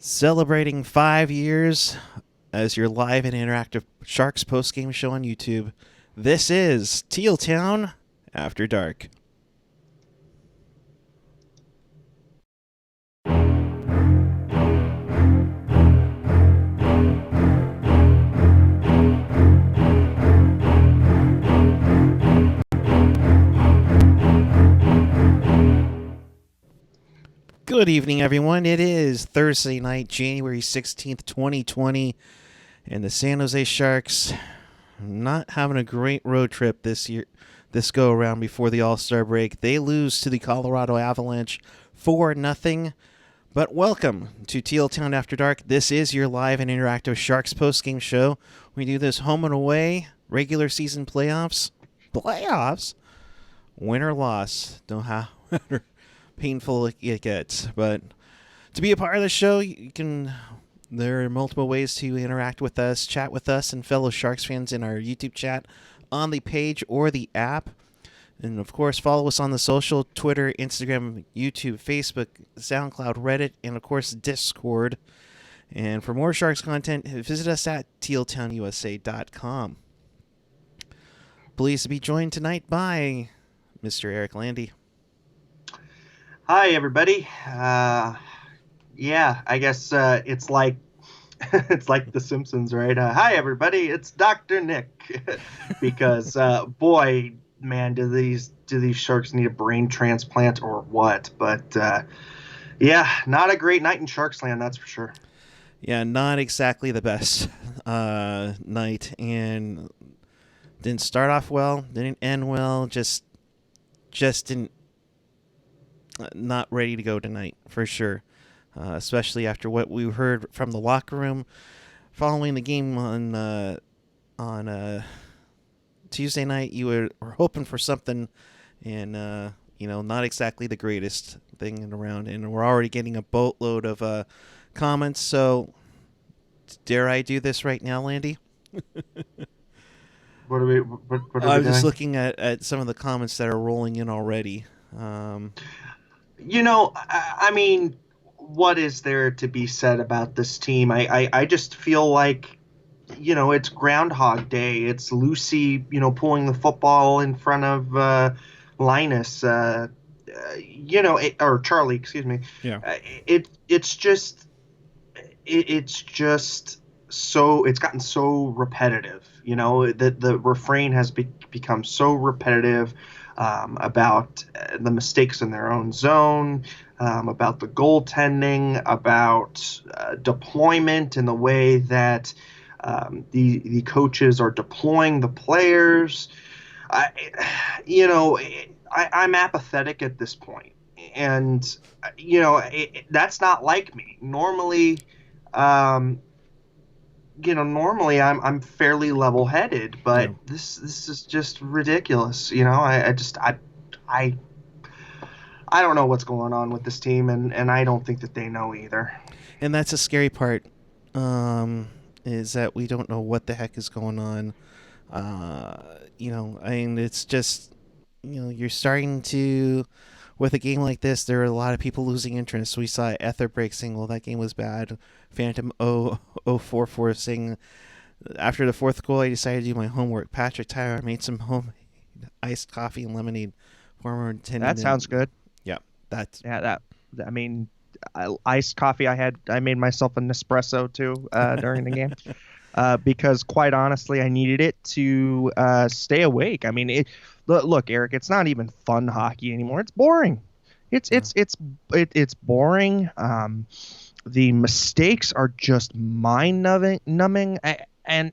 Celebrating 5 years as your live and interactive Sharks postgame show on YouTube. This is Teal Town After Dark. Good evening, everyone. It is Thursday night, January 16th, 2020, and the San Jose Sharks not having a great road trip this go-around before the All-Star break. They lose to the Colorado Avalanche 4-0. But welcome to Teal Town After Dark. This is your live and interactive Sharks postgame show. We do this home and away, regular season playoffs, win or loss, don't have painful it gets. But to be a part of the show, there are multiple ways to interact with us, chat with us and fellow Sharks fans in our YouTube chat on the page or the app. And of course, follow us on the social, Twitter, Instagram, YouTube, Facebook, SoundCloud, Reddit, and of course, Discord. And for more Sharks content, visit us at tealtownusa.com. Pleased to be joined tonight by Mr. Erik Landi. Hi, everybody. I guess it's like it's like The Simpsons, right? Hi, everybody. It's Dr. Nick. Because boy, man, do these Sharks need a brain transplant or what? But not a great night in Sharksland, that's for sure. Yeah, not exactly the best night, and didn't start off well, didn't end well, just didn't. Not ready to go tonight, for sure. Especially after what we heard from the locker room following the game on Tuesday night. You were hoping for something, and not exactly the greatest thing around. And we're already getting a boatload of comments. So, dare I do this right now, Landi? What are we I'm just looking at some of the comments that are rolling in already. I mean, what is there to be said about this team? I just feel like, it's Groundhog Day. It's Lucy, pulling the football in front of Linus, or Charlie, excuse me. Yeah. It's just so, it's gotten so repetitive. The refrain has become so repetitive. About the mistakes in their own zone, about the goaltending, about deployment and the way that the coaches are deploying the players. I'm apathetic at this point, and that's not like me. Normally, normally I'm fairly level-headed, but yeah. This is just ridiculous. I don't know what's going on with this team, and I don't think that they know either. And that's a scary part, is that we don't know what the heck is going on. It's just, you're starting to, with a game like this, there are a lot of people losing interest. We saw Etherbreak saying, well, that game was bad. Phantom 044 saying, after the fourth goal, I decided to do my homework. Patrick Tyler made some homemade iced coffee and lemonade. Former attendant. That sounds good. Yeah. Iced coffee. I made myself an espresso too during the game. Because quite honestly, I needed it to stay awake. I mean, look, Erik, it's not even fun hockey anymore. It's boring. It's boring. The mistakes are just mind-numbing. And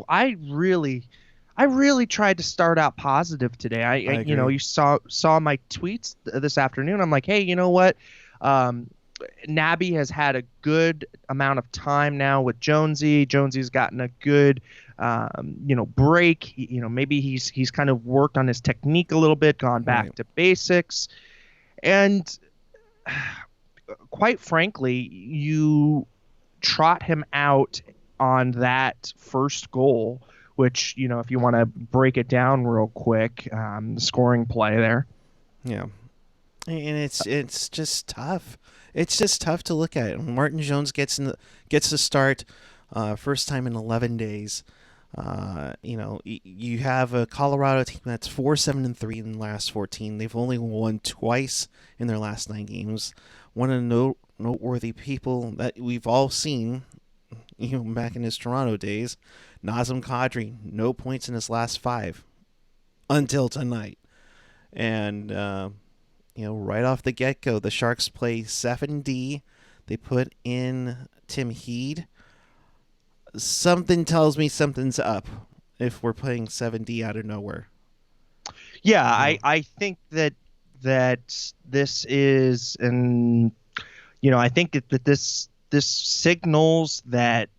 I really tried to start out positive today. I you saw my tweets this afternoon. I'm like, hey, you know what? Nabby has had a good amount of time now with Jonesy. Jonesy's gotten a good, break. Maybe he's kind of worked on his technique a little bit, gone back to basics. And quite frankly, you trot him out on that first goal, which, if you want to break it down real quick, the scoring play there. Yeah. and it's just tough. It's just tough to look at. Martin Jones gets the start, first time in 11 days. You have a Colorado team that's 4-7-3 in the last 14. They've only won twice in their last 9 games. One of the noteworthy people that we've all seen, back in his Toronto days, Nazem Kadri, no points in his last 5 until tonight. And right off the get-go, the Sharks play 7D. They put in Tim Heed. Something tells me something's up if we're playing 7D out of nowhere. Yeah, I think that this is, and I think that this signals that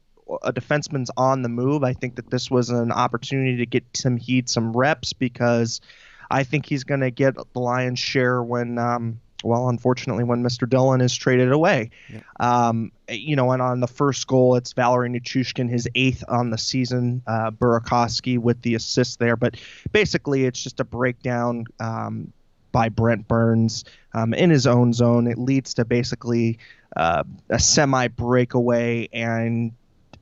a defenseman's on the move. I think that this was an opportunity to get Tim Heed some reps, because I think he's going to get the lion's share when, unfortunately, when Mr. Dillon is traded away. Yep. And on the first goal, it's Valeri Nichushkin, his 8th on the season, Burakovsky with the assist there. But basically, it's just a breakdown by Brent Burns in his own zone. It leads to basically a semi-breakaway, and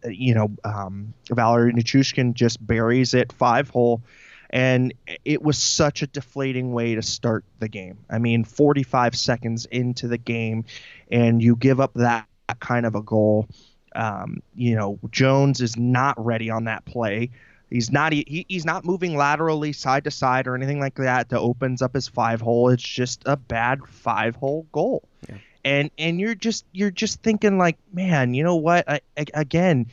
Valeri Nichushkin just buries it 5-hole. And it was such a deflating way to start the game. I mean, 45 seconds into the game, and you give up that kind of a goal. Jones is not ready on that play. He's not moving laterally side to side or anything like that that opens up his 5-hole. It's just a bad 5-hole goal. Yeah. And you're just thinking, like, man, you know what? Again,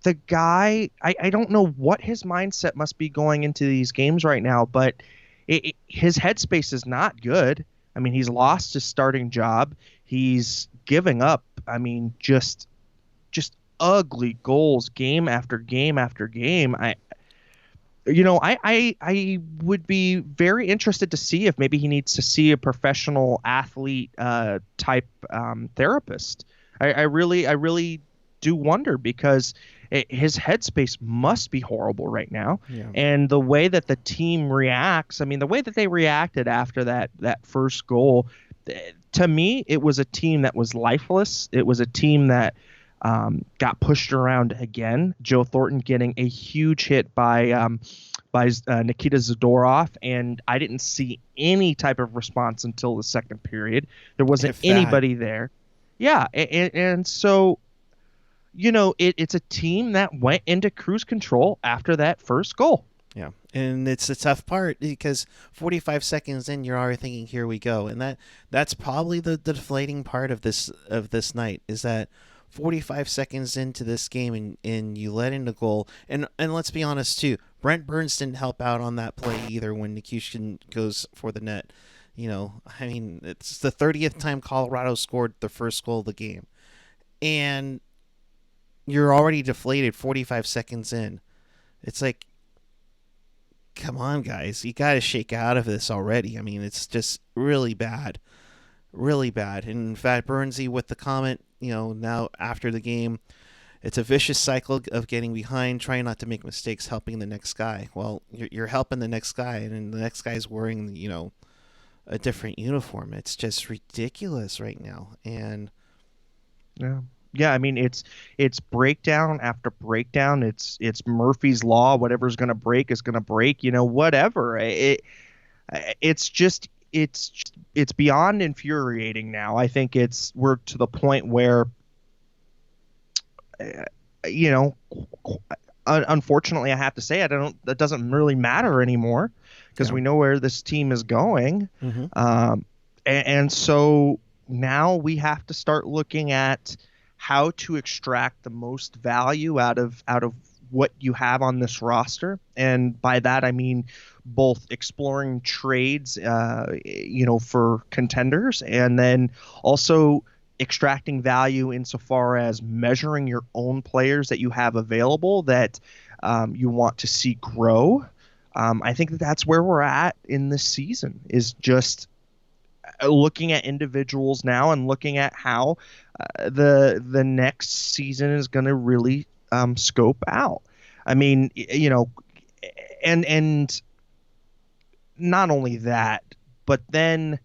the guy, I don't know what his mindset must be going into these games right now, but his headspace is not good. I mean, he's lost his starting job. He's giving up, just ugly goals game after game after game. I would be very interested to see if maybe he needs to see a professional athlete type therapist. I really do wonder, because his headspace must be horrible right now. Yeah. And the way that the team reacts, the way that they reacted after that first goal, to me, it was a team that was lifeless. It was a team that got pushed around again. Joe Thornton getting a huge hit by Nikita Zadorov, and I didn't see any type of response until the second period. There wasn't anybody there. Yeah, and so it's a team that went into cruise control after that first goal. Yeah, and it's the tough part, because 45 seconds in, you're already thinking, here we go. And that's probably the deflating part of this night, is that 45 seconds into this game and you let in a goal. And let's be honest, too, Brent Burns didn't help out on that play either when Nichushkin goes for the net. It's the 30th time Colorado scored the first goal of the game. And you're already deflated 45 seconds in. It's like, come on, guys. You got to shake out of this already. It's just really bad. Really bad. And in fact, Burnsy with the comment, now after the game, it's a vicious cycle of getting behind, trying not to make mistakes, helping the next guy. Well, you're helping the next guy, and the next guy's wearing, a different uniform. It's just ridiculous right now. And yeah, it's breakdown after breakdown. It's Murphy's Law. Whatever's going to break is going to break. Whatever. It's beyond infuriating now. I think we're to the point where, unfortunately, I have to say, that doesn't really matter anymore, because we know where this team is going. Mm-hmm. And so now we have to start looking at how to extract the most value out of what you have on this roster. And by that, I mean both exploring trades, for contenders, and then also extracting value insofar as measuring your own players that you have available that you want to see grow. I think that's where we're at in this season, is just looking at individuals now and looking at how the next season is going to really scope out. And not only that, but then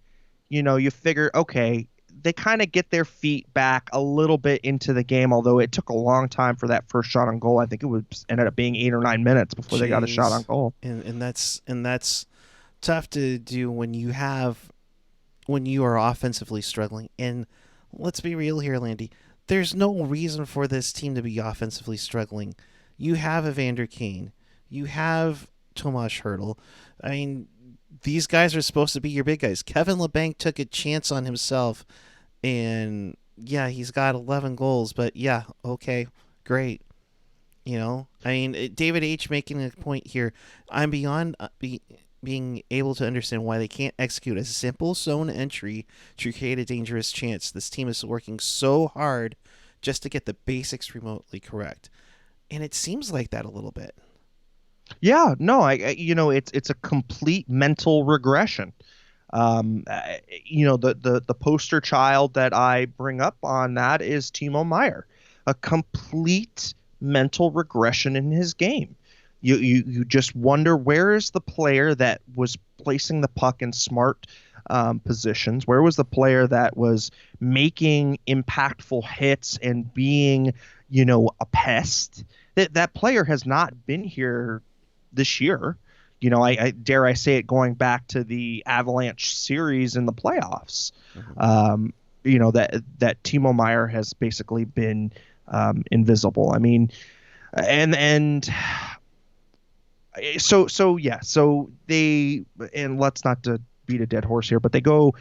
you figure, okay, they kind of get their feet back a little bit into the game, although it took a long time for that first shot on goal. I think ended up being 8 or 9 minutes before they got a shot on goal. And that's tough to do when you are offensively struggling. And let's be real here, Landi. There's no reason for this team to be offensively struggling. You have Evander Kane. You have Tomas Hertl. I mean, these guys are supposed to be your big guys. Kevin Labanc took a chance on himself, and yeah, he's got 11 goals, but yeah, okay, great. I mean, David H. making a point here. I'm beyond being able to understand why they can't execute a simple zone entry to create a dangerous chance. This team is working so hard just to get the basics remotely correct, and it seems like that a little bit. Yeah, no, it's a complete mental regression. The poster child that I bring up on that is Timo Meier, a complete mental regression in his game. You just wonder, where is the player that was placing the puck in smart positions? Where was the player that was making impactful hits and being, a pest? That player has not been here this year. I dare I say it, going back to the Avalanche series in the playoffs. Mm-hmm. That Timo Meier has basically been invisible. I mean, so they, and let's not to beat a dead horse here, but they go,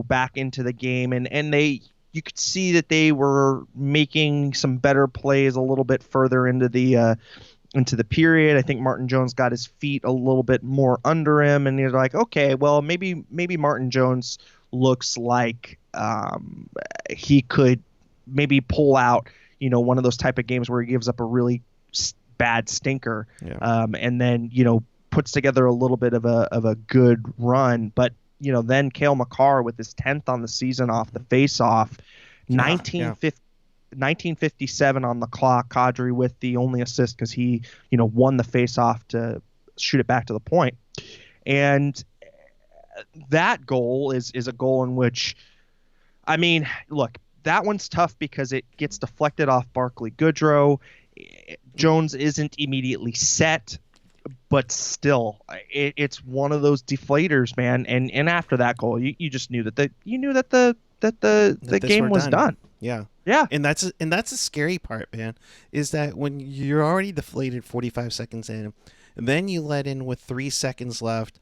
back into the game, and you could see that they were making some better plays a little bit further into the period. I think Martin Jones got his feet a little bit more under him, and you're like, okay, well, maybe Martin Jones looks like he could maybe pull out, one of those type of games where he gives up a really bad stinker, and then puts together a little bit of a good run. But then Cale Makar with his 10th on the season off the face-off, 1957 on the clock. Kadri with the only assist because he, won the face-off to shoot it back to the point. And that goal is a goal in which, I mean, look, that one's tough because it gets deflected off Barclay Goodrow. Jones isn't immediately set, but still, it's one of those deflators, man. And after that goal, you just knew that the game was done. Yeah. Yeah. And that's the scary part, man, is that when you're already deflated 45 seconds in, and then you let in with 3 seconds left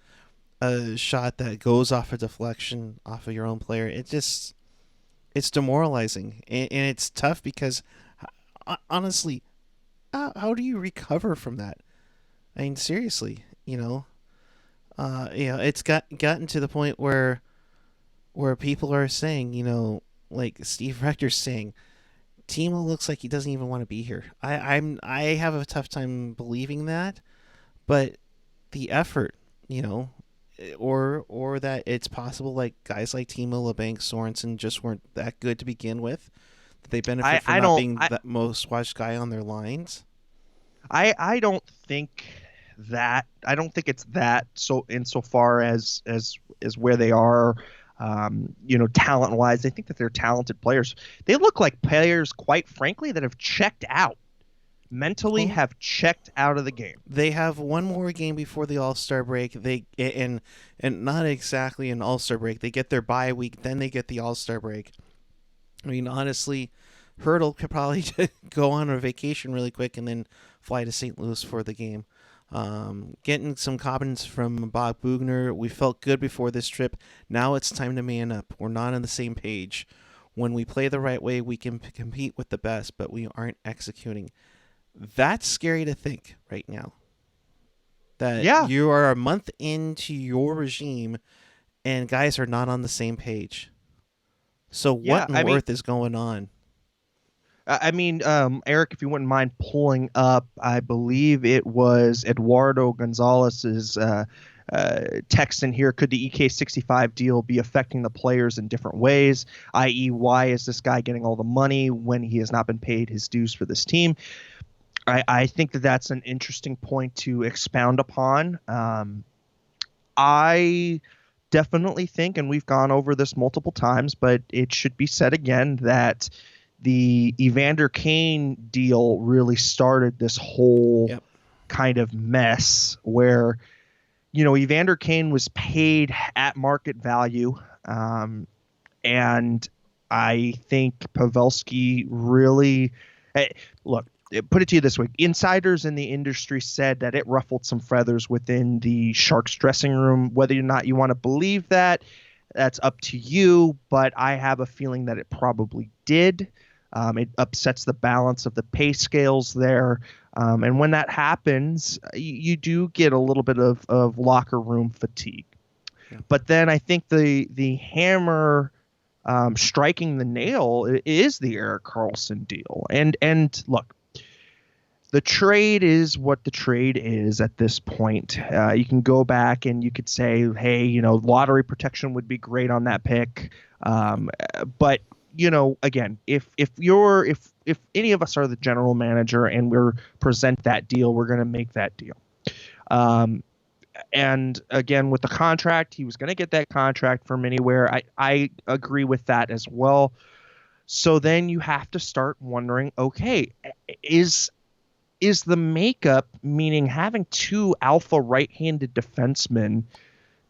a shot that goes off a deflection off of your own player, it's demoralizing. And it's tough because, honestly, how do you recover from that? I mean, seriously, it's gotten to the point where people are saying, like Steve Rector's saying, Timo looks like he doesn't even want to be here. I have a tough time believing that, but the effort, or that it's possible like guys like Timo, Labanc, Sorensen just weren't that good to begin with. That they benefit from not being the most watched guy on their lines. I don't think that. I don't think it's that. So insofar as where they are, talent wise, I think that they're talented players. They look like players, quite frankly, that have checked out mentally, have checked out of the game. They have one more game before the All-Star break. And not exactly an All-Star break. They get their bye week, then they get the All-Star break. I mean, honestly, Hertl could probably go on a vacation really quick and then fly to St. Louis for the game. Getting some comments from Bob Bugner. We felt good before this trip. Now it's time to man up. We're not on the same page. When we play the right way, we can compete with the best, but we aren't executing. That's scary to think right now. That you are a month into your regime and guys are not on the same page. So what on earth is going on? I mean, Erik, if you wouldn't mind pulling up, I believe it was Eduardo Gonzalez's text in here. Could the EK65 deal be affecting the players in different ways? I.e., why is this guy getting all the money when he has not been paid his dues for this team? I think that that's an interesting point to expound upon. I definitely think, and we've gone over this multiple times, but it should be said again, that the Evander Kane deal really started this whole kind of mess where, Evander Kane was paid at market value. And I think Pavelski really, look, put it to you this way. Insiders in the industry said that it ruffled some feathers within the Sharks dressing room. Whether or not you want to believe that, that's up to you. But I have a feeling that it probably did. It upsets the balance of the pay scales there. And when that happens, you do get a little bit of locker room fatigue. Yeah. But then I think the hammer striking the nail is the Erik Karlsson deal. And look, the trade is what the trade is at this point. You can go back and you could say, hey, lottery protection would be great on that pick. But again, if any of us are the general manager and we're present that deal, we're going to make that deal. And again, with the contract, he was going to get that contract from anywhere. I agree with that as well. So then you have to start wondering, okay, is the makeup, meaning having two alpha right-handed defensemen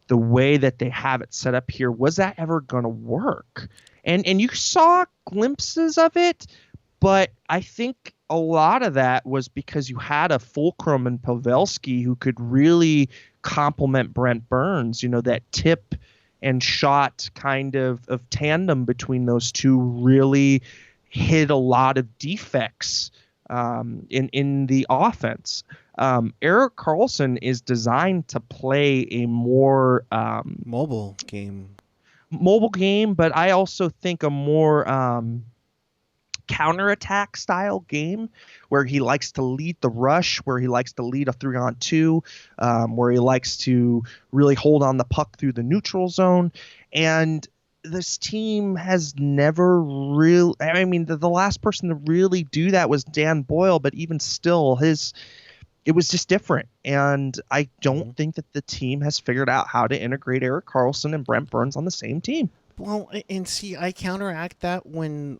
the way that they have it set up here, was that ever going to work? And you saw glimpses of it, but I think a lot of that was because you had a Fulcrum and Pavelski who could really complement Brent Burns, that tip and shot kind of tandem between those two really hid a lot of defects in the offense. Erik Karlsson is designed to play a more mobile game, but I also think a more counterattack style game where he likes to lead the rush, where he likes to lead a 3-on-2, where he likes to really hold on the puck through the neutral zone. And this team has never really, the last person to really do that was Dan Boyle, but even still it was just different. And I don't think that the team has figured out how to integrate Erik Karlsson and Brent Burns on the same team. Well, and see, I counteract that when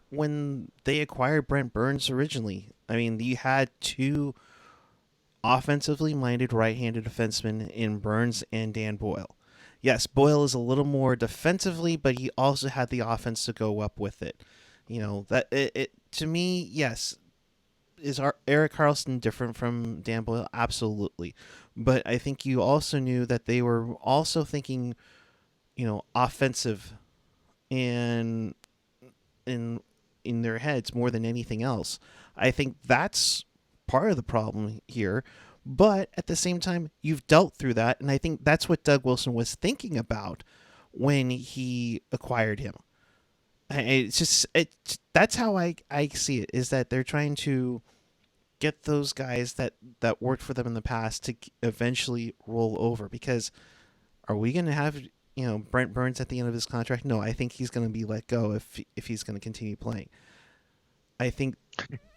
they acquired Brent Burns originally. You had two offensively minded right-handed defensemen in Burns and Dan Boyle. Yes, Boyle is a little more defensively, but he also had the offense to go up with it. That it to me, yes. Is Erik Karlsson different from Dan Boyle? Absolutely. But I think you also knew that they were also thinking, offensive and in their heads more than anything else. I think that's part of the problem here. But at the same time, you've dealt through that, and I think that's what Doug Wilson was thinking about when he acquired him. That's how I see it, is that they're trying to get those guys that worked for them in the past to eventually roll over. Because are we going to have Brent Burns at the end of his contract? No, I think he's going to be let go if he's going to continue playing. I think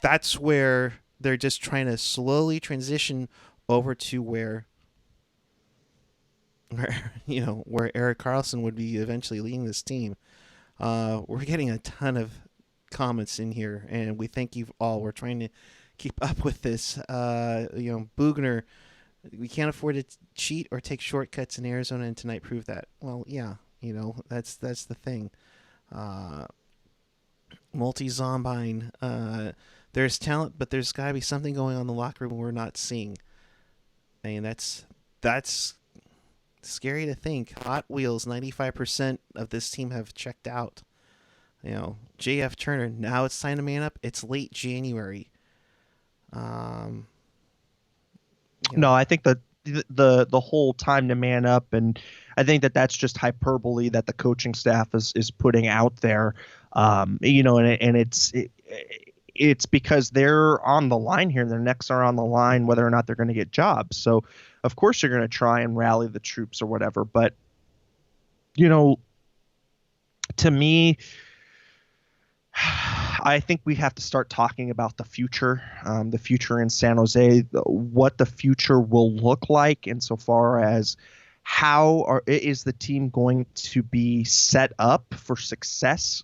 that's where they're just trying to slowly transition over to where Erik Karlsson would be eventually leading this team. We're getting a ton of comments in here, and we thank you all. We're trying to keep up with this. Bugner, we can't afford to cheat or take shortcuts in Arizona, and tonight proved that. Well, yeah, that's the thing. Multi-Zombine, there's talent, but there's got to be something going on in the locker room we're not seeing. That's scary to think. Hot Wheels, 95% of this team have checked out. JF Turner, now it's time to man up. It's late January. No, I think that the whole time to man up, and I think that that's just hyperbole that the coaching staff is putting out there. And it's because they're on the line here. Their necks are on the line, whether or not they're going to get jobs. So of course you're going to try and rally the troops or whatever. But, to me, I think we have to start talking about the future in San Jose, what the future will look like insofar as is the team going to be set up for success?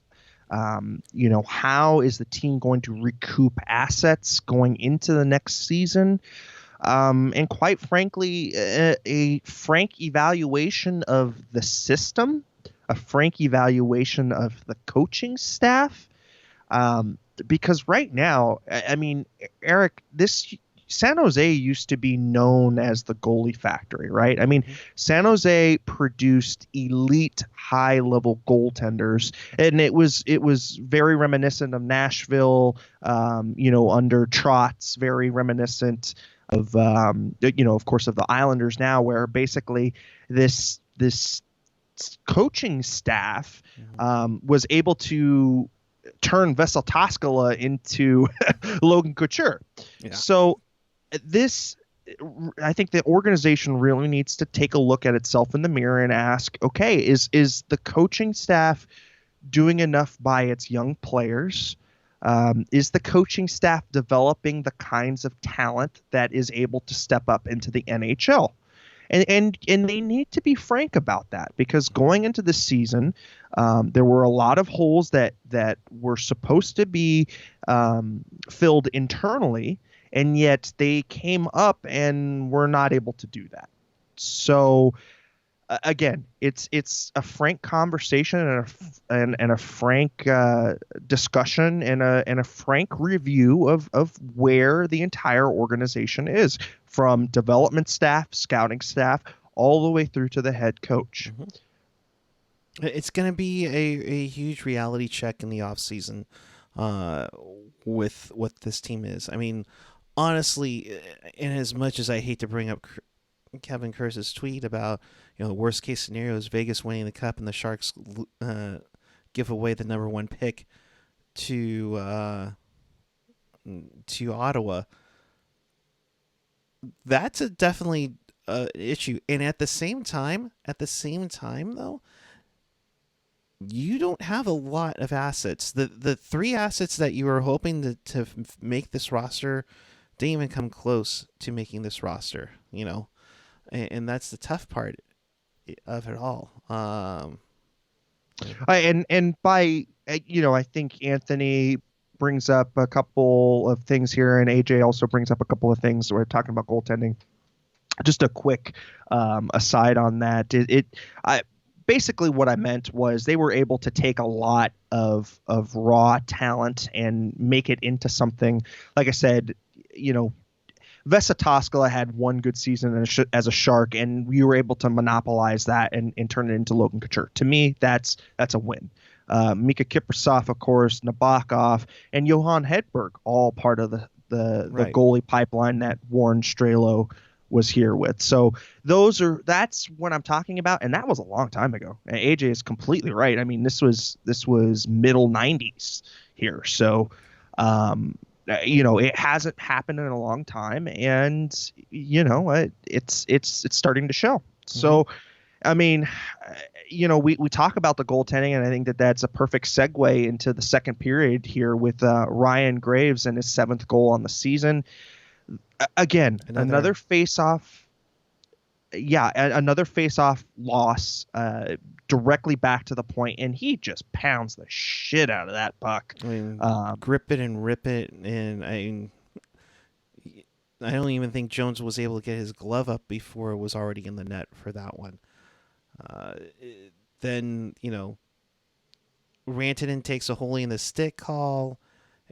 How is the team going to recoup assets going into the next season? And quite frankly, a frank evaluation of the system, a frank evaluation of the coaching staff. Because right now, I mean, Erik, this San Jose used to be known as the goalie factory, right? I mean, San Jose produced elite high-level goaltenders, and it was very reminiscent of Nashville, under Trotz, very reminiscent of of course, of the Islanders now, where basically this coaching staff was able to turn Vesa Toskala into Logan Couture. Yeah. So I think the organization really needs to take a look at itself in the mirror and ask, okay, is the coaching staff doing enough by its young players? Is the coaching staff developing the kinds of talent that is able to step up into the NHL? And they need to be frank about that, because going into the season, there were a lot of holes that were supposed to be filled internally, and yet they came up and were not able to do that. So again, it's a frank conversation and a frank discussion and a frank review of where the entire organization is, from development staff, scouting staff, all the way through to the head coach. It's going to be a huge reality check in the offseason with what this team is. I mean, honestly, in as much as I hate to bring up Kevin Kurze's tweet about, the worst case scenario is Vegas winning the cup and the Sharks give away the number 1 pick to Ottawa. That's definitely issue. And at the same time though, you don't have a lot of assets. The 3 assets that you were hoping to make this roster didn't even come close to making this roster, and that's the tough part of it all. And by I think Anthony brings up a couple of things here, and AJ also brings up a couple of things. We're talking about goaltending. Just a quick aside on that. Basically what I meant was they were able to take a lot of raw talent and make it into something. Like I said, Vesa Toskala had 1 good season as a Shark, and we were able to monopolize that and turn it into Logan Couture. To me, that's a win. Mika Kiprasov, of course, Nabokov, and Johan Hedberg, all part of the goalie pipeline that Warren Strelo was here with. So that's what I'm talking about, and that was a long time ago. And AJ is completely right. I mean, this was middle 90s here. So it hasn't happened in a long time, and it's starting to show. So I mean, we talk about the goaltending, and I think that's a perfect segue into the second period here with Ryan Graves and his 7th goal on the season. Again, another face-off. Yeah, another face-off loss directly back to the point, and he just pounds the shit out of that puck. I mean, grip it and rip it, and I don't even think Jones was able to get his glove up before it was already in the net for that one. Then, Rantanen takes a holy in the stick call,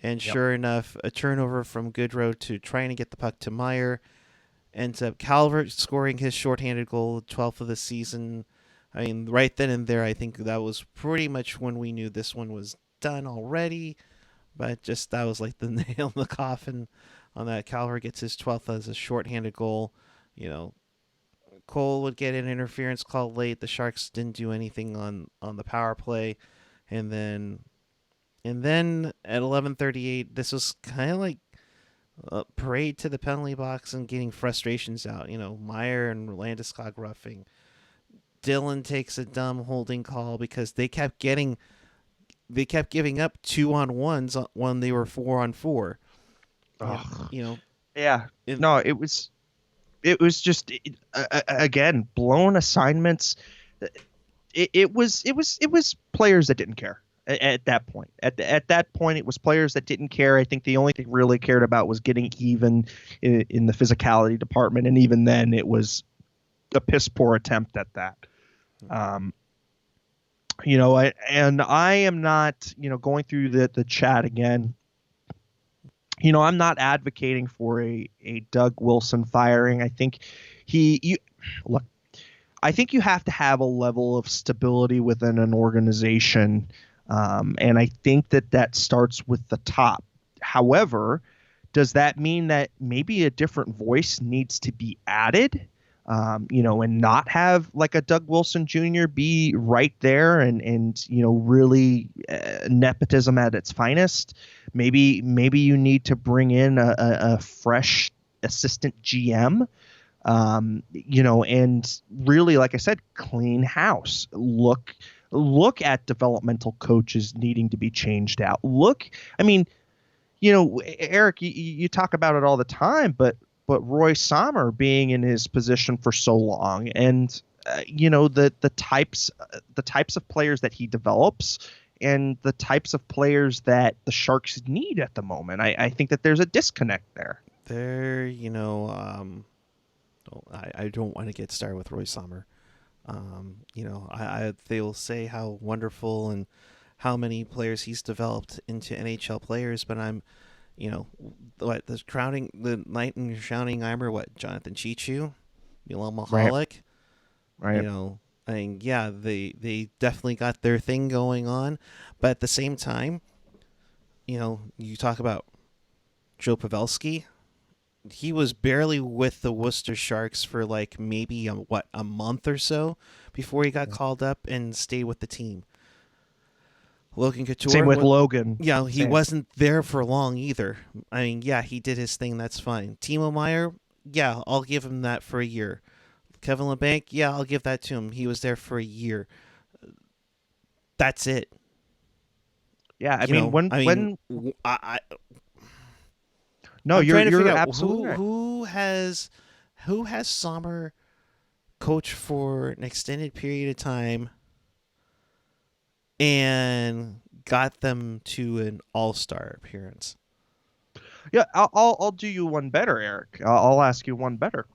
and sure enough, a turnover from Goodrow to trying to get the puck to Meyer. Ends up Calvert scoring his shorthanded goal, 12th of the season. I mean, right then and there, I think that was pretty much when we knew this one was done already. But that was like the nail in the coffin on that. Calvert gets his 12th as a shorthanded goal. Cole would get an interference call late. The Sharks didn't do anything on the power play. And then at 11:38, this was kind of like a parade to the penalty box and getting frustrations out. Meyer and Landeskog roughing. Dylan takes a dumb holding call because they kept giving up 2-on-1s when they were 4-on-4. Yeah. No, it was. it was just again blown assignments. It was players that didn't care at that point. At that point, it was players that didn't care. I think the only thing really cared about was getting even in the physicality department, and even then, it was a piss poor attempt at that. I am not, going through the chat again. I'm not advocating for a Doug Wilson firing. I think look, I think you have to have a level of stability within an organization. And I think that starts with the top. However, does that mean that maybe a different voice needs to be added? And not have like a Doug Wilson Jr. be right there and really nepotism at its finest. Maybe you need to bring in a fresh assistant GM, and really, like I said, clean house. Look at developmental coaches needing to be changed out. Erik, you talk about it all the time, but Roy Sommer being in his position for so long, and the types of players that he develops, and the types of players that the Sharks need at the moment, I think that there's a disconnect there. I don't want to get started with Roy Sommer. They will say how wonderful and how many players he's developed into NHL players, but I'm. The knight in shining armor, Jonathan Chichu, Milan Mahalik. Right. They definitely got their thing going on, but at the same time, you talk about Joe Pavelski. He was barely with the Worcester Sharks for like maybe a month or so before he got called up and stayed with the team. Logan Couture. Same with Logan. Yeah, he wasn't there for long either. I mean, yeah, he did his thing. That's fine. Timo Meier, yeah, I'll give him that for a year. Kevin LeBanc, yeah, I'll give that to him. He was there for a year. That's it. Yeah, you're absolutely right. Who has Sommer coached for an extended period of time and got them to an all-star appearance? Yeah, I'll do you one better, Erik. I'll ask you one better.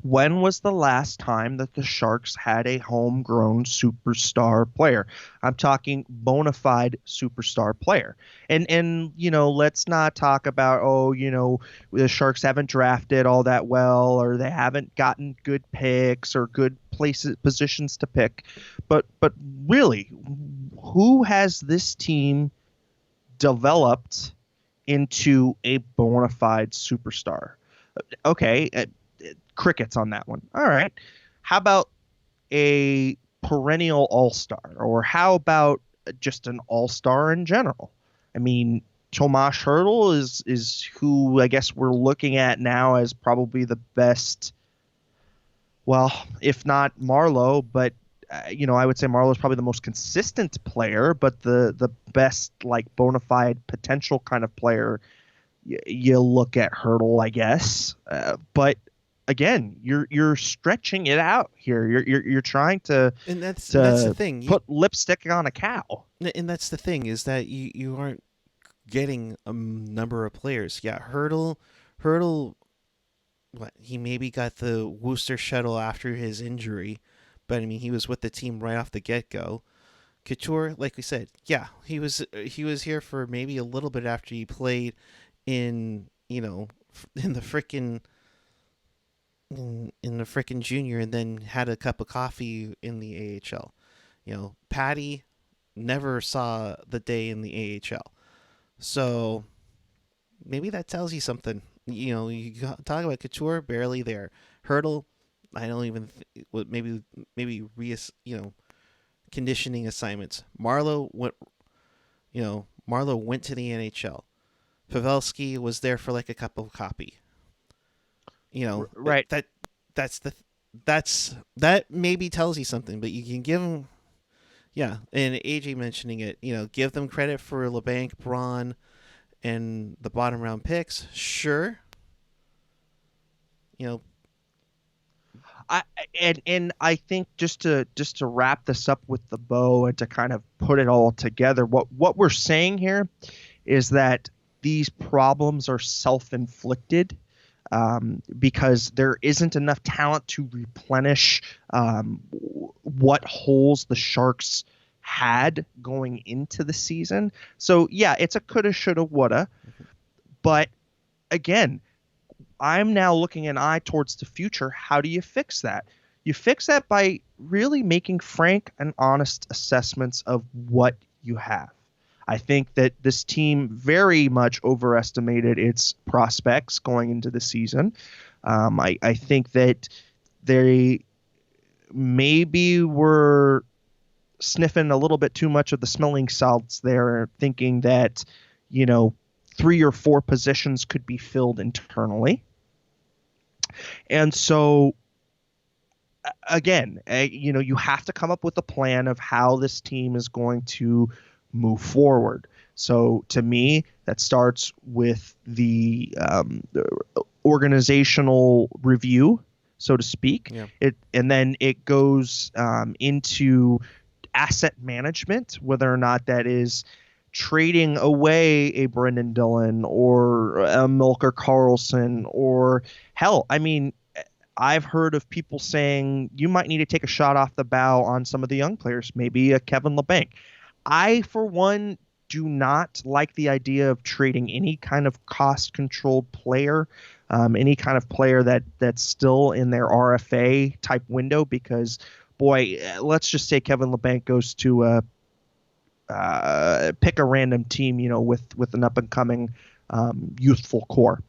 When was the last time that the Sharks had a homegrown superstar player? I'm talking bona fide superstar player. And let's not talk about, the Sharks haven't drafted all that well, or they haven't gotten good picks or good positions to pick. But really, who has this team developed into a bona fide superstar? Okay, crickets on that one. All right. How about a perennial all-star, or how about just an all-star in general? I mean, Tomas Hertl is who I guess we're looking at now as probably the best. Well, if not Marleau, but I would say Marleau is probably the most consistent player, but the best like bona fide potential kind of player. You look at Hertl, I guess, but again, you're stretching it out here. You're trying to, and that's the thing. Put lipstick on a cow. And that's the thing, is that you aren't getting a number of players. Yeah, Hertl, he maybe got the Worcester shuttle after his injury, but I mean he was with the team right off the get go. Couture, like we said, yeah, he was here for maybe a little bit after he played in the frickin' junior, and then had a cup of coffee in the AHL. Patty never saw the day in the AHL. So maybe that tells you something. You talk about Couture, barely there. Hertl, I don't even maybe conditioning assignments. Marleau went to the NHL. Pavelski was there for like a cup of coffee. Right. That maybe tells you something, but you can give them, yeah. And AJ mentioning it, give them credit for LeBanc, Braun, and the bottom round picks. Sure. I think just to wrap this up with the bow and to kind of put it all together, what we're saying here is that these problems are self-inflicted because there isn't enough talent to replenish what holes the Sharks had going into the season. So yeah, it's a coulda, shoulda, woulda. But again, I'm now looking an eye towards the future. How do you fix that? You fix that by really making frank and honest assessments of what you have. I think that this team very much overestimated its prospects going into the season. I think that they maybe were sniffing a little bit too much of the smelling salts there, thinking that, 3 or 4 positions could be filled internally. And so, again, you have to come up with a plan of how this team is going to move forward. So to me, that starts with the organizational review, so to speak. Yeah. And then it goes into asset management, whether or not that is trading away a Brendan Dillon or a Milker Karlsson, or hell, I've heard of people saying you might need to take a shot off the bow on some of the young players, maybe a Kevin LeBanc. I, for one, do not like the idea of trading any kind of cost-controlled player, any kind of player that's still in their RFA type window, because, boy, let's just say Kevin LeBanc goes to pick a random team, with an up-and-coming youthful core.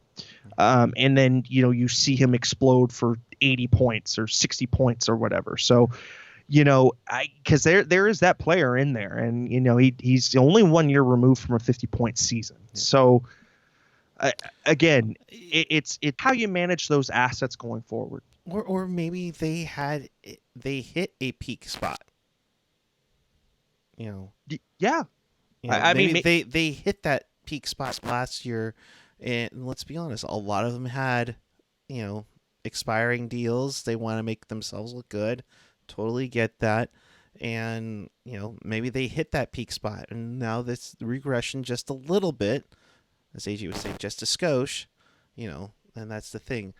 And then, you see him explode for 80 points or 60 points or whatever. So, because there is that player in there, and, he's only 1 year removed from a 50-point season. Yeah. So, again, it's how you manage those assets going forward. Or maybe they hit a peak spot. Yeah. They hit that peak spot last year, and let's be honest, a lot of them had, expiring deals. They want to make themselves look good. Totally get that. And, maybe they hit that peak spot, and now this regression just a little bit, as AJ would say, just a skosh, and that's the thing.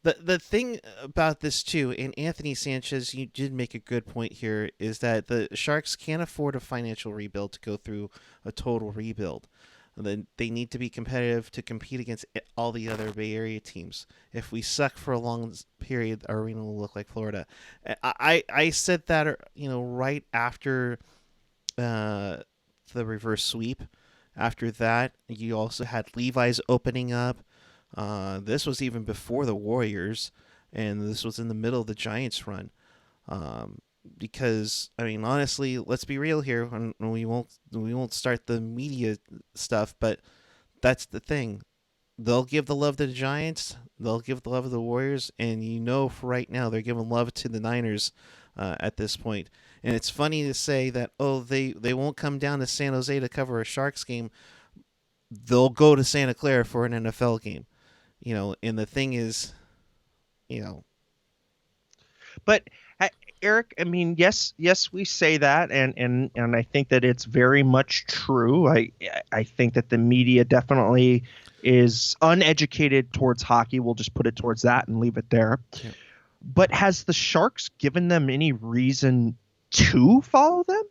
The thing about this, too, and Anthony Sanchez, you did make a good point here, is that the Sharks can't afford a financial rebuild to go through a total rebuild. Then they need to be competitive to compete against all the other Bay Area teams. If we suck for a long period, our arena will look like Florida. I said that, right after the reverse sweep. After that, you also had Levi's opening up. This was even before the Warriors, and this was in the middle of the Giants run. Because honestly, let's be real here, and we won't start the media stuff, but that's the thing. They'll give the love to the Giants, they'll give the love to the Warriors, and for right now they're giving love to the Niners at this point. And it's funny to say that they won't come down to San Jose to cover a Sharks game. They'll go to Santa Clara for an NFL game. And the thing is, But Erik, yes, we say that, and I think that it's very much true. I think that the media definitely is uneducated towards hockey. We'll just put it towards that and leave it there. Yeah. But has the Sharks given them any reason to follow them?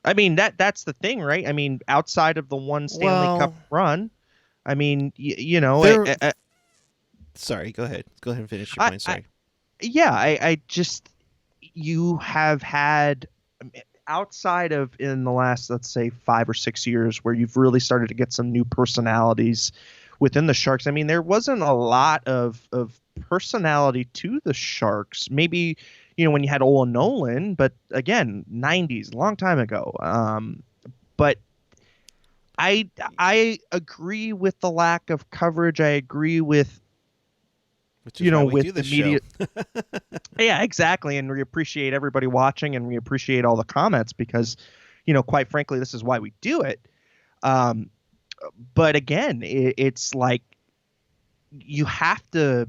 That's the thing, right? Outside of the one Stanley Cup run, sorry, go ahead. Go ahead and finish your point. Sorry. I just, you have had, outside of in the last, let's say, 5 or 6 years, where you've really started to get some new personalities within the Sharks. There wasn't a lot of personality to the Sharks. Maybe, when you had Ola Nolan, but again, 90s, a long time ago. But I agree with the lack of coverage. I agree with, with the media. Yeah, exactly. And we appreciate everybody watching, and we appreciate all the comments, because, quite frankly, this is why we do it. But again, it's like you have to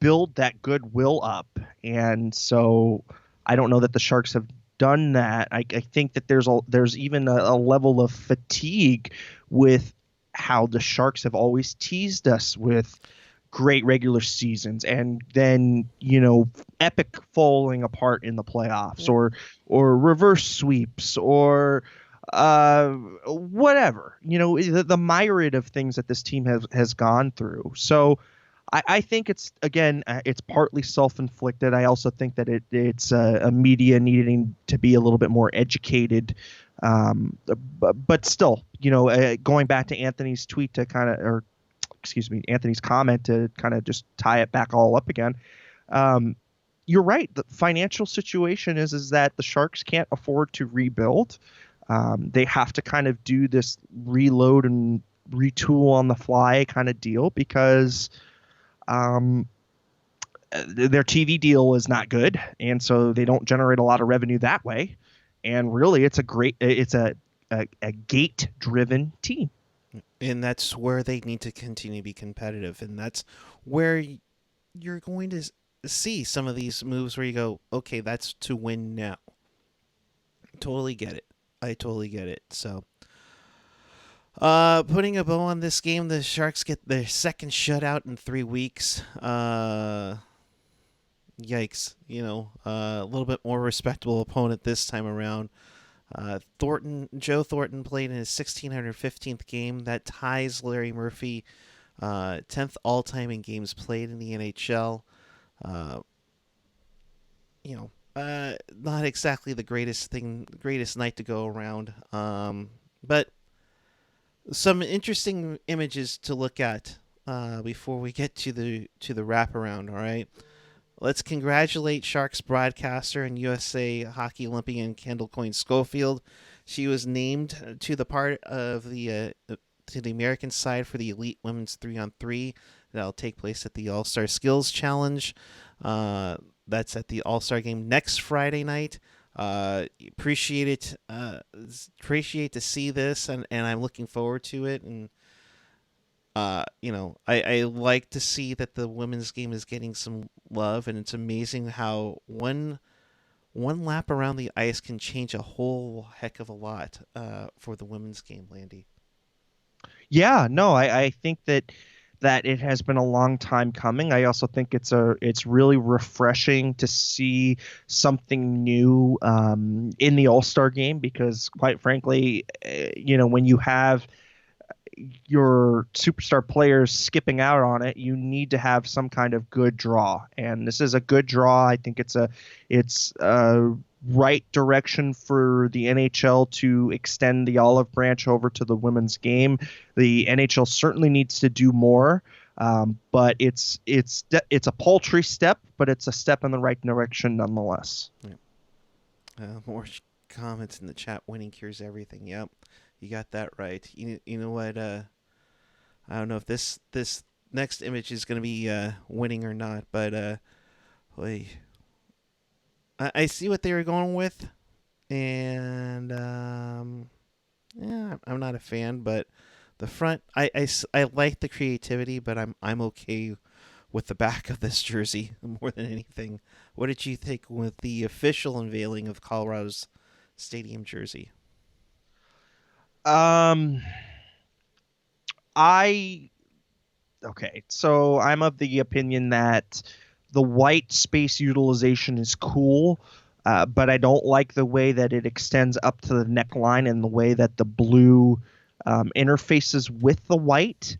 build that goodwill up. And so I don't know that the Sharks have done that. I think that there's even a level of fatigue with how the Sharks have always teased us with great regular seasons and then, epic falling apart in the playoffs, or reverse sweeps, or whatever, the myriad of things that this team has gone through. So I think it's partly self-inflicted. I also think that it's a media needing to be a little bit more educated. But still, going back to Anthony's tweet to Anthony's comment to kind of just tie it back all up again. You're right. The financial situation is that the Sharks can't afford to rebuild. They have to kind of do this reload and retool on the fly kind of deal because their TV deal is not good, and so they don't generate a lot of revenue that way. And really, it's a gate-driven team. And that's where they need to continue to be competitive. And that's where you're going to see some of these moves where you go, okay, that's to win now. Totally get it. I totally get it. So, putting a bow on this game, the Sharks get their second shutout in 3 weeks. Yikes. A little bit more respectable opponent this time around. Joe Thornton played in his 1615th game. That ties Larry Murphy 10th all-time in games played in the NHL. Not exactly the greatest night to go around. But some interesting images to look at before we get to the wraparound. All right. Let's congratulate Sharks broadcaster and USA Hockey Olympian Kendall Coyne Schofield. She was named to the part of to the American side for the Elite Women's 3-on-3. That'll take place at the All-Star Skills Challenge. That's at the All-Star Game next Friday night. Appreciate it. Appreciate to see this, and I'm looking forward to it. And I like to see that the women's game is getting some love, and it's amazing how one lap around the ice can change a whole heck of a lot for the women's game, Landi. Yeah, no, I think that it has been a long time coming. I also think it's really refreshing to see something new in the All-Star game because, quite frankly, when you have your superstar players skipping out on it, you need to have some kind of good draw, and this is a good draw. I think it's a right direction for the NHL to extend the olive branch over to the women's game. The NHL certainly needs to do more, but it's a paltry step, but it's a step in the right direction nonetheless. Yeah. More comments in the chat. Winning cures everything. Yep. You got that right. You know what? I don't know if this next image is going to be winning or not, but I see what they were going with, and I'm not a fan. But the front, I like the creativity, but I'm okay with the back of this jersey more than anything. What did you think with the official unveiling of Colorado's stadium jersey? So I'm of the opinion that the white space utilization is cool, but I don't like the way that it extends up to the neckline and the way that the blue interfaces with the white.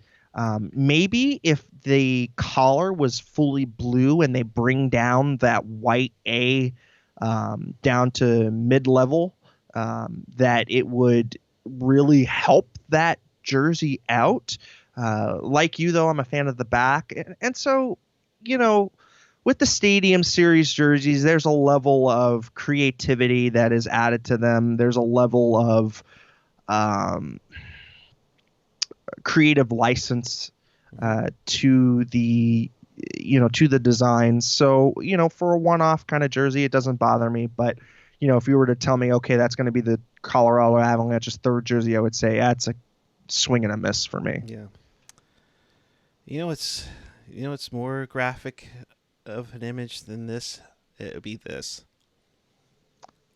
Maybe if the collar was fully blue and they bring down that white A down to mid-level, that it would really help that jersey out. Like you, though, I'm a fan of the back. And so, with the Stadium Series jerseys, there's a level of creativity that is added to them. There's a level of creative license to the designs. So, for a one-off kind of jersey, it doesn't bother me. But, if you were to tell me, okay, that's going to be the Colorado Avalanche's third jersey, I would say that's a swing and a miss for me. Yeah. You know, it's more graphic of an image than this. It would be this.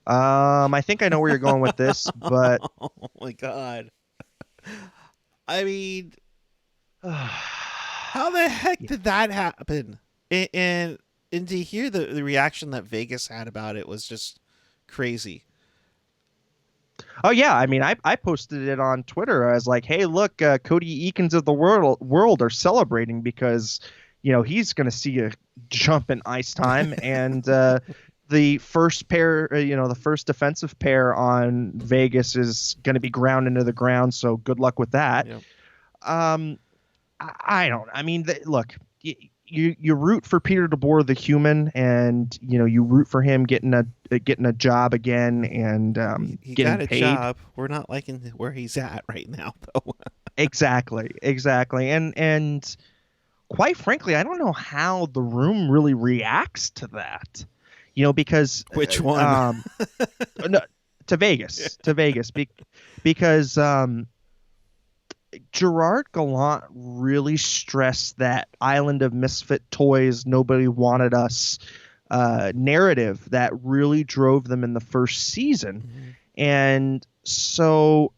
I think I know where you're going with this, but Oh my god. I mean, how the heck did that happen? And to hear the reaction that Vegas had about it was just crazy. oh yeah, I mean, I posted it on Twitter. I was like, hey, look, Cody Eakins of the world are celebrating because, he's going to see a jump in ice time, and the first pair, the first defensive pair on Vegas is going to be ground into the ground. So good luck with that. Yep. I don't. I mean, look, you root for Peter DeBoer, the human, and you root for him getting a job again and He getting got a paid. job. We're not liking where he's at right now, though. Exactly, and quite frankly, I don't know how the room really reacts to that. Because Which one? no, to Vegas, because Gerard Gallant really stressed that Island of Misfit Toys, nobody wanted us narrative that really drove them in the first season. Mm-hmm. And so,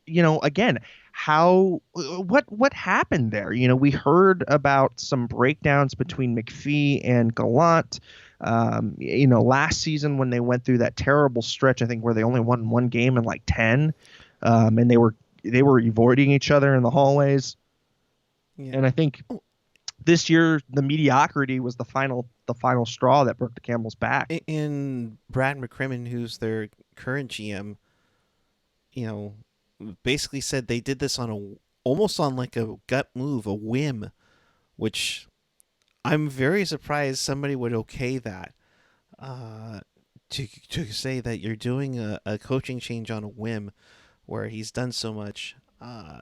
again, what happened there? We heard about some breakdowns between McPhee and Gallant. Last season when they went through that terrible stretch, I think where they only won one game in like 10. And they were avoiding each other in the hallways. Yeah. And I think this year the mediocrity was the final straw that broke the camel's back. And Brad McCrimmon, who's their current GM, basically said they did this almost on like a gut move, a whim, which I'm very surprised somebody would okay that. To say that you're doing a coaching change on a whim, where he's done so much, but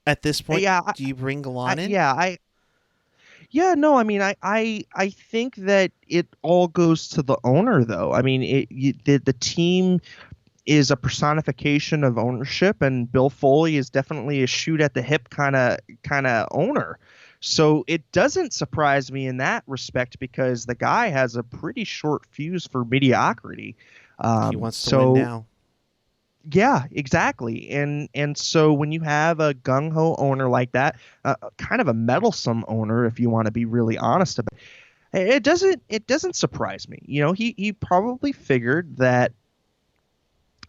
at this point, do you bring Gallant in? I think that it all goes to the owner, though. I mean, the team is a personification of ownership, and Bill Foley is definitely a shoot at the hip kind of owner. So it doesn't surprise me in that respect because the guy has a pretty short fuse for mediocrity. He wants to win now. Yeah, exactly. And so when you have a gung-ho owner like that, kind of a meddlesome owner, if you want to be really honest about it, it doesn't surprise me. He probably figured that,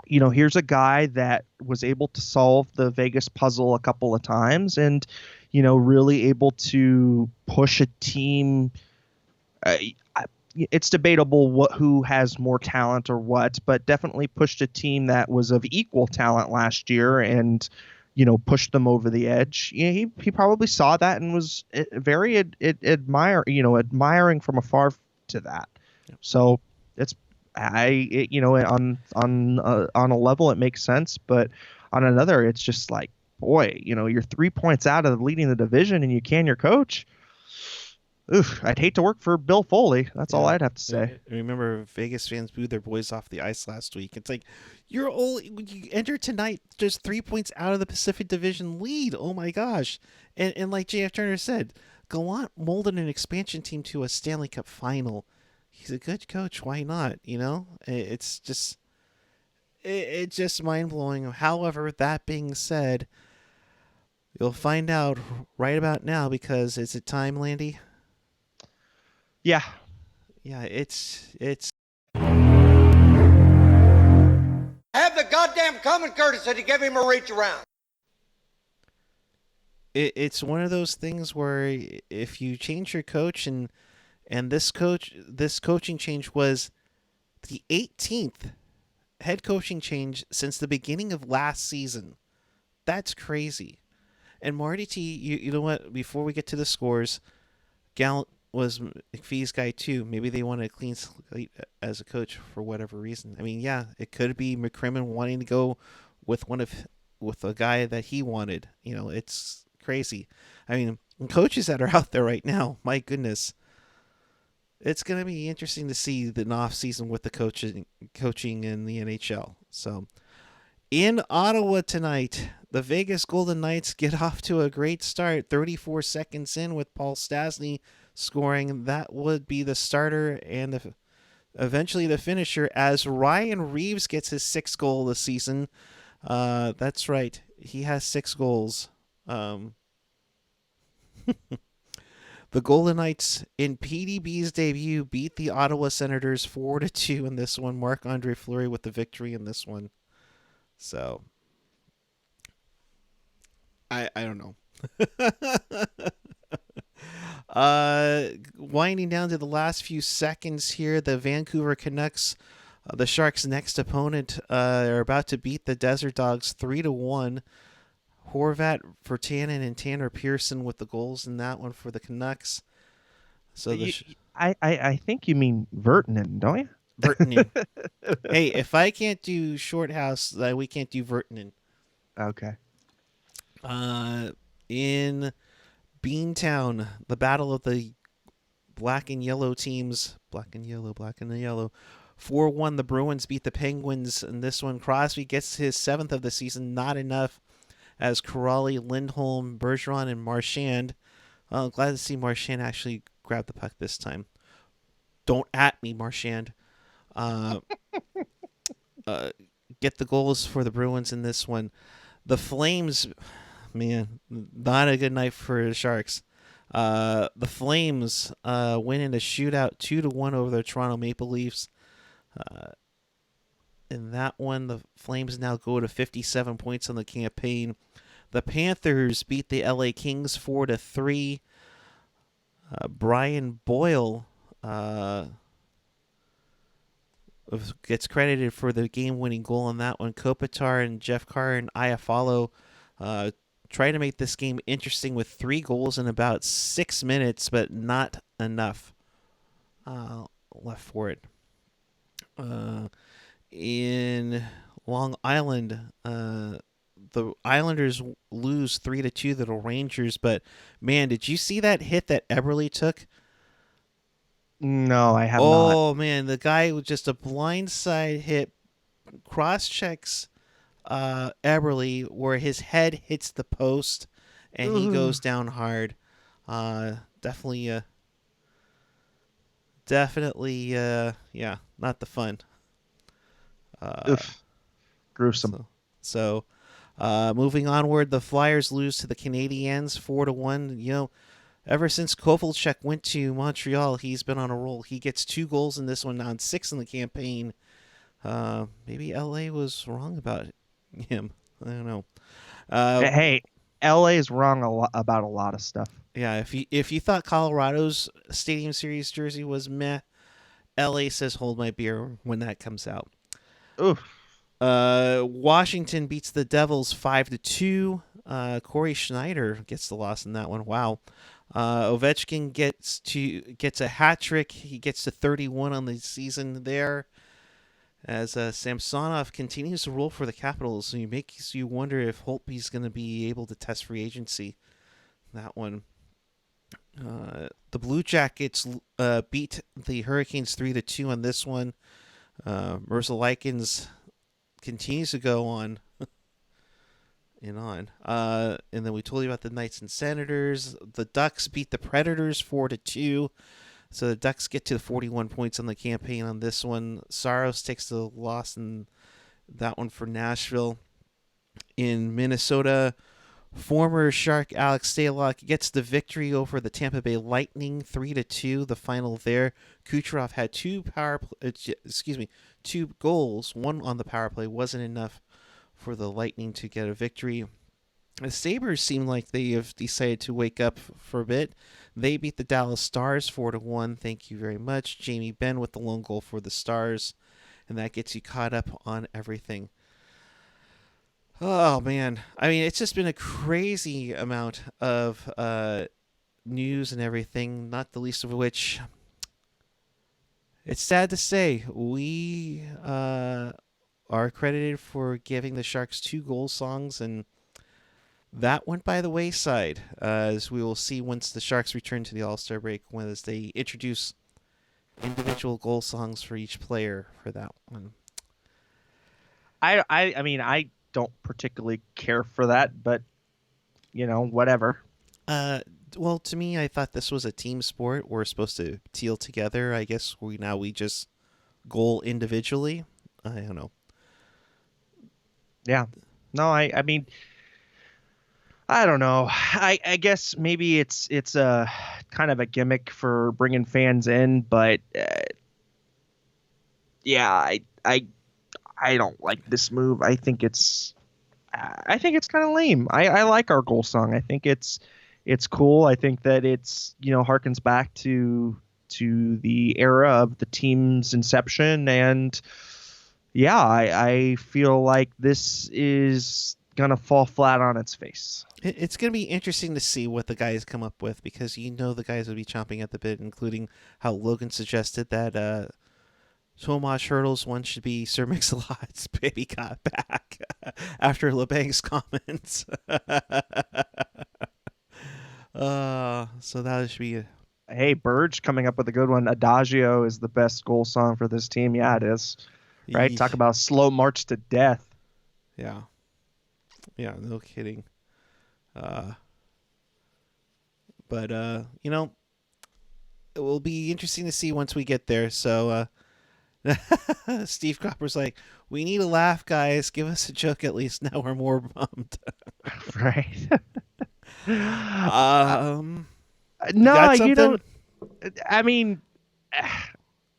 here's a guy that was able to solve the Vegas puzzle a couple of times and, really able to push a team. It's debatable who has more talent or what, but definitely pushed a team that was of equal talent last year and, pushed them over the edge. He probably saw that and was very admiring from afar to that. Yep. So it's on a level it makes sense, but on another it's just like, boy, you're 3 points out of leading the division and you can your coach. Oof, I'd hate to work for Bill Foley. That's all I'd have to say. I remember Vegas fans booed their boys off the ice last week. It's like, you enter tonight just 3 points out of the Pacific Division lead. Oh my gosh. And like JF Turner said, Gallant molded an expansion team to a Stanley Cup final. He's a good coach. Why not? It's just mind blowing. However, that being said, you'll find out right about now because is it time, Landy? Yeah, it's. Have the goddamn common courtesy to give him a reach around. It's one of those things where if you change your coach and this coaching change was the 18th head coaching change since the beginning of last season. That's crazy. And Marty T, you know what? Before we get to the scores, Gallant was McPhee's guy too. Maybe they want a clean slate as a coach for whatever reason. I mean, yeah, it could be McCrimmon wanting to go with with a guy that he wanted. It's crazy. I mean, coaches that are out there right now, my goodness, it's going to be interesting to see the off season with the coaching in the NHL. So, in Ottawa tonight, the Vegas Golden Knights get off to a great start. 34 seconds in with Paul Stastny scoring. That would be the starter and eventually the finisher as Ryan Reeves gets his 6th goal this season. That's right. He has 6 goals. The Golden Knights in PDB's debut beat the Ottawa Senators 4-2 in this one. Marc-Andre Fleury with the victory in this one. So, I don't know. Winding down to the last few seconds here, the Vancouver Canucks, the Sharks' next opponent, are about to beat the Desert Dogs 3-1. Horvat, Virtanen, and Tanner Pearson with the goals in that one for the Canucks. So I think you mean Virtanen, don't you? Virtanen. Hey, if I can't do Shorthouse, we can't do Virtanen. Okay. In Beantown, the battle of the black and yellow teams. Black and yellow. 4-1, the Bruins beat the Penguins in this one. Crosby gets his 7th of the season. Not enough. As Corrali, Lindholm, Bergeron, and Marchand. Well, glad to see Marchand actually grab the puck this time. Don't at me, Marchand. Get the goals for the Bruins in this one. The Flames, man, not a good night for the Sharks. The Flames win in a shootout 2-1 over the Toronto Maple Leafs. In that one, the Flames now go to 57 points on the campaign. The Panthers beat the LA Kings 4-3. Brian Boyle gets credited for the game-winning goal on that one. Kopitar and Jeff Carr and Iafallo try to make this game interesting with 3 goals in about 6 minutes, but not enough left for it. In Long Island, the Islanders lose 3-2 to the Rangers, but man, did you see that hit that Eberle took? No, I have not. Oh man, the guy with just a blindside hit cross-checks Eberle where his head hits the post and he goes down hard. Definitely, yeah, not the fun. Gruesome. So, moving onward, the Flyers lose to the Canadiens 4-1. You know, ever since Kovalchuk went to Montreal, he's been on a roll. He gets 2 goals in this one, now 6 in the campaign. Maybe LA was wrong about him. I don't know. Hey, LA is wrong about a lot of stuff. Yeah, if you thought Colorado's Stadium Series jersey was meh, LA says hold my beer when that comes out. Oof. Washington beats the Devils 5-2. Corey Schneider gets the loss in that one. Wow. Ovechkin gets a hat trick. He gets to 31 on the season there. As Samsonov continues to roll for the Capitals, so it makes you wonder if Holtby's going to be able to test free agency. That one. The Blue Jackets beat the Hurricanes 3-2 on this one. Mercer Likens continues to go on and on. And then we told you about the Knights and Senators. The Ducks beat the Predators 4-2. So the Ducks get to 41 points on the campaign on this one. Saros takes the loss in that one for Nashville. In Minnesota, former Shark Alex Stalock gets the victory over the Tampa Bay Lightning 3-2. The final there. Kucherov had 2 goals. 1 on the power play wasn't enough for the Lightning to get a victory. The Sabres seem like they have decided to wake up for a bit. They beat the Dallas Stars 4-1. Thank you very much. Jamie Benn with the lone goal for the Stars. And that gets you caught up on everything. Oh, man. I mean, it's just been a crazy amount of news and everything, not the least of which, it's sad to say, we are credited for giving the Sharks 2 goal songs, and that went by the wayside, as we will see once the Sharks return to the All-Star break, as they introduce individual goal songs for each player for that one. I mean, I don't particularly care for that, but whatever. Well, to me, I thought this was a team sport. We're supposed to teal together. I guess we just goal individually. I don't know. Yeah. No, I mean, I don't know. I guess maybe it's a kind of a gimmick for bringing fans in, but yeah, I don't like this move. I think it's kind of lame. I like our goal song. I think it's cool. I think that it's harkens back to the era of the team's inception, and yeah, I feel like this is gonna fall flat on its face. It's going to be interesting to see what the guys come up with, because the guys would be chomping at the bit, including how Logan suggested that Tomas Hurdle's one should be Sir Mix-a-Lot's Baby Got Back after LeBank's comments. So that should be Hey, Burge coming up with a good one. Adagio is the best goal song for this team. Yeah, it is. Right? Talk about a slow march to death. Yeah. Yeah, no kidding. But it will be interesting to see once we get there. So Steve Cropper's like, we need a laugh, guys. Give us a joke at least. Now we're more bummed. Right. No, I mean,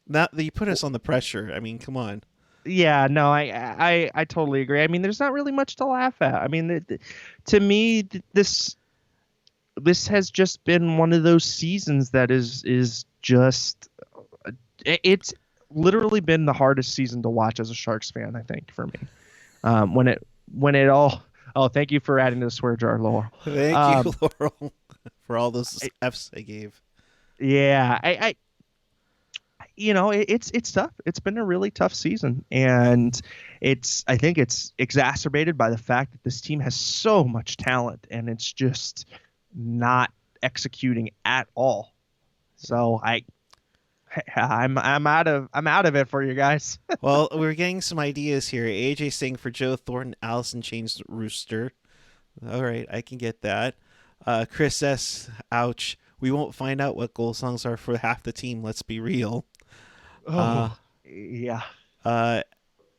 not that you put us on the pressure. I mean, come on. Yeah, no, I totally agree. I mean, there's not really much to laugh at. I mean, to me, this has just been one of those seasons that is just, it's literally been the hardest season to watch as a Sharks fan, I think, for me. When it all, oh, thank you for adding to the swear jar, Laurel. Thank you, Laurel, for all those Fs I gave. Yeah, it's tough. It's been a really tough season, and I think it's exacerbated by the fact that this team has so much talent and it's just not executing at all. So I'm out of it for you guys. Well, we're getting some ideas here. AJ saying for Joe Thornton, Allison changed Rooster. All right, I can get that. Chris S. Ouch. We won't find out what goal songs are for half the team. Let's be real. Yeah.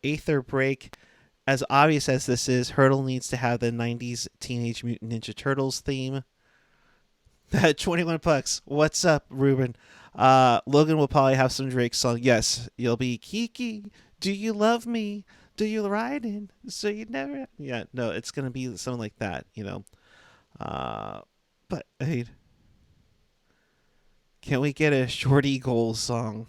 Aether Break. As obvious as this is, Hurdle needs to have the 90s Teenage Mutant Ninja Turtles theme. 21 bucks. What's up, Ruben? Logan will probably have some Drake song. Yes, you'll be Kiki. Do you love me? Do you ride in? So you never. Yeah, no, it's gonna be something like that, But hey, can we get a Shorty Goals song?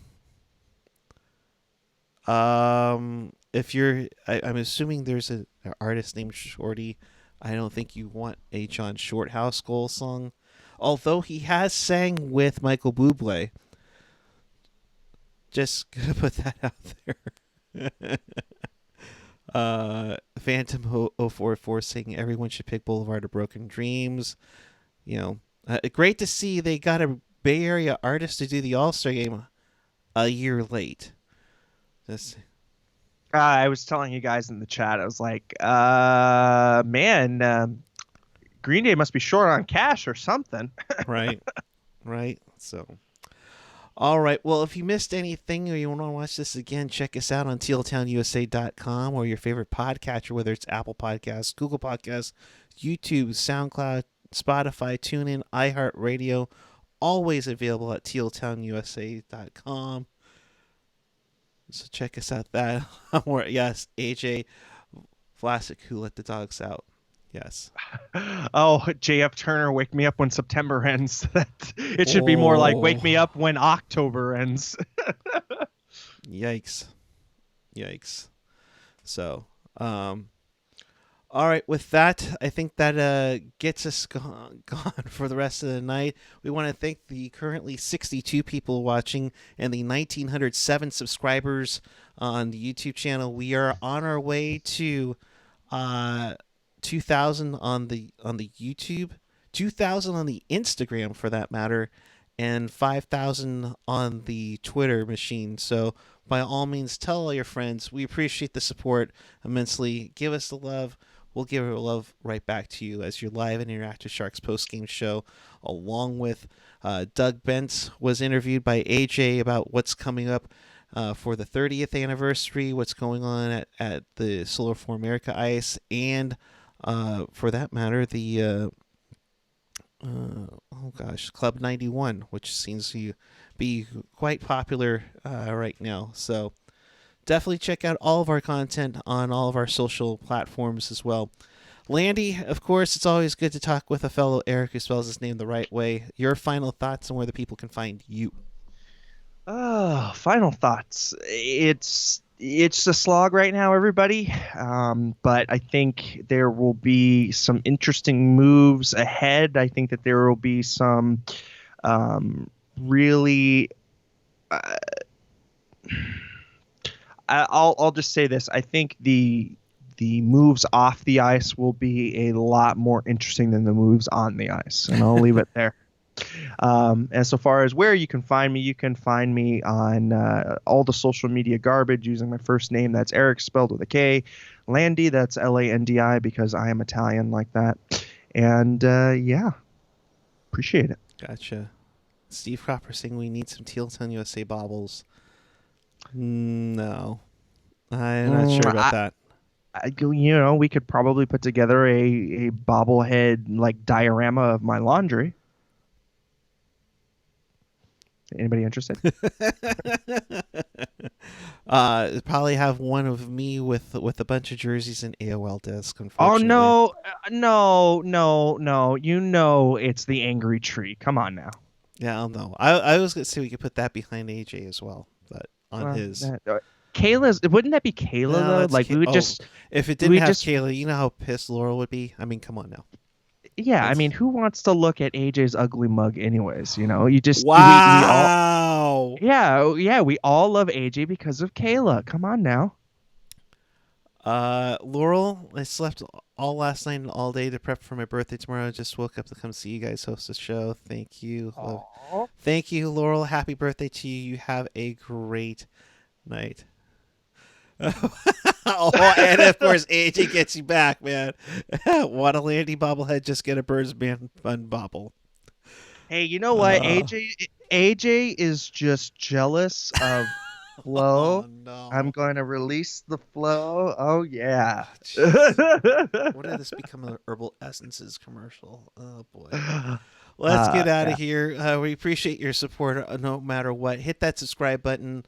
If you're, I'm assuming there's an artist named Shorty. I don't think you want a John Shorthouse goal song, although he has sang with Michael Bublé. Just gonna put that out there. Phantom 044 saying everyone should pick Boulevard of Broken Dreams. Great to see they got a Bay Area artist to do the All-Star game a year late. I was telling you guys in the chat, I was like, man, Green Day must be short on cash or something. Right. So, all right. Well, if you missed anything or you want to watch this again, check us out on tealtownusa.com or your favorite podcatcher, whether it's Apple Podcasts, Google Podcasts, YouTube, SoundCloud, Spotify, TuneIn, iHeartRadio, always available at tealtownusa.com. So check us out that. Yes, AJ Vlasic, who let the dogs out. Yes. Oh, JF Turner, wake me up when September ends. It should be more like wake me up when October ends. Yikes. So, all right, with that, I think that gets us gone for the rest of the night. We want to thank the currently 62 people watching and the 1,907 subscribers on the YouTube channel. We are on our way to 2,000 on the YouTube, 2,000 on the Instagram for that matter, and 5,000 on the Twitter machine. So by all means, tell all your friends. We appreciate the support immensely. Give us the love. We'll give our love right back to you as your live and interactive Sharks post-game show, along with Doug Bentz was interviewed by AJ about what's coming up for the 30th anniversary, what's going on at the Solar for America ice, and for that matter, the Club 91, which seems to be quite popular right now. So definitely check out all of our content on all of our social platforms as well. Landi, of course, it's always good to talk with a fellow Erik who spells his name the right way. Your final thoughts on where the people can find you. Final thoughts. It's a slog right now, everybody. But I think there will be some interesting moves ahead. I think that there will be some really. I'll just say this. I think the moves off the ice will be a lot more interesting than the moves on the ice, and I'll leave it there. And so far as where you can find me on all the social media garbage using my first name. That's Erik spelled with a K. Landi, that's Landi, because I am Italian like that. And yeah, appreciate it. Gotcha. Steve Cropper saying we need some Teal Town USA baubles. No, I'm not sure about that. We could probably put together a bobblehead like diorama of my laundry. Anybody interested? Probably have one of me with a bunch of jerseys and AOL disc. Unfortunately. Oh no! It's the angry tree. Come on now. Yeah, I'll know. I was gonna say we could put that behind AJ as well, but on his. Kayla's. Wouldn't that be Kayla though? Like we would just. If it didn't have Kayla, you know how pissed Laurel would be. I mean, come on now. Yeah, I mean, who wants to look at AJ's ugly mug anyways? You just wow. We all love AJ because of Kayla. Come on now. Laurel, I slept all last night and all day to prep for my birthday tomorrow. I just woke up to come see you guys host the show. Thank you. Thank you, Laurel. Happy birthday to you. You have a great night. And of course AJ gets you back, man. Want a Landi bobblehead? Just get a Birds Man Fun bobble. Hey, you know what? AJ is just jealous of Flow. Oh, no. I'm going to release the Flow. Oh yeah. What did this become an Herbal Essences commercial? Oh boy. Let's get out of here. We appreciate your support no matter what. Hit that subscribe button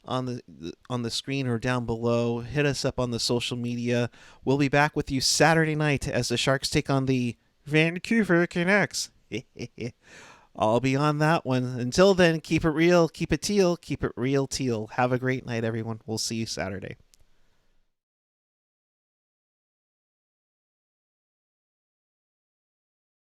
on the screen or down below. Hit us up on the social media. We'll be back with you Saturday night as the Sharks take on the Vancouver Canucks. I'll be on that one. Until then, keep it real, keep it teal, keep it real teal. Have a great night, everyone. We'll see you Saturday.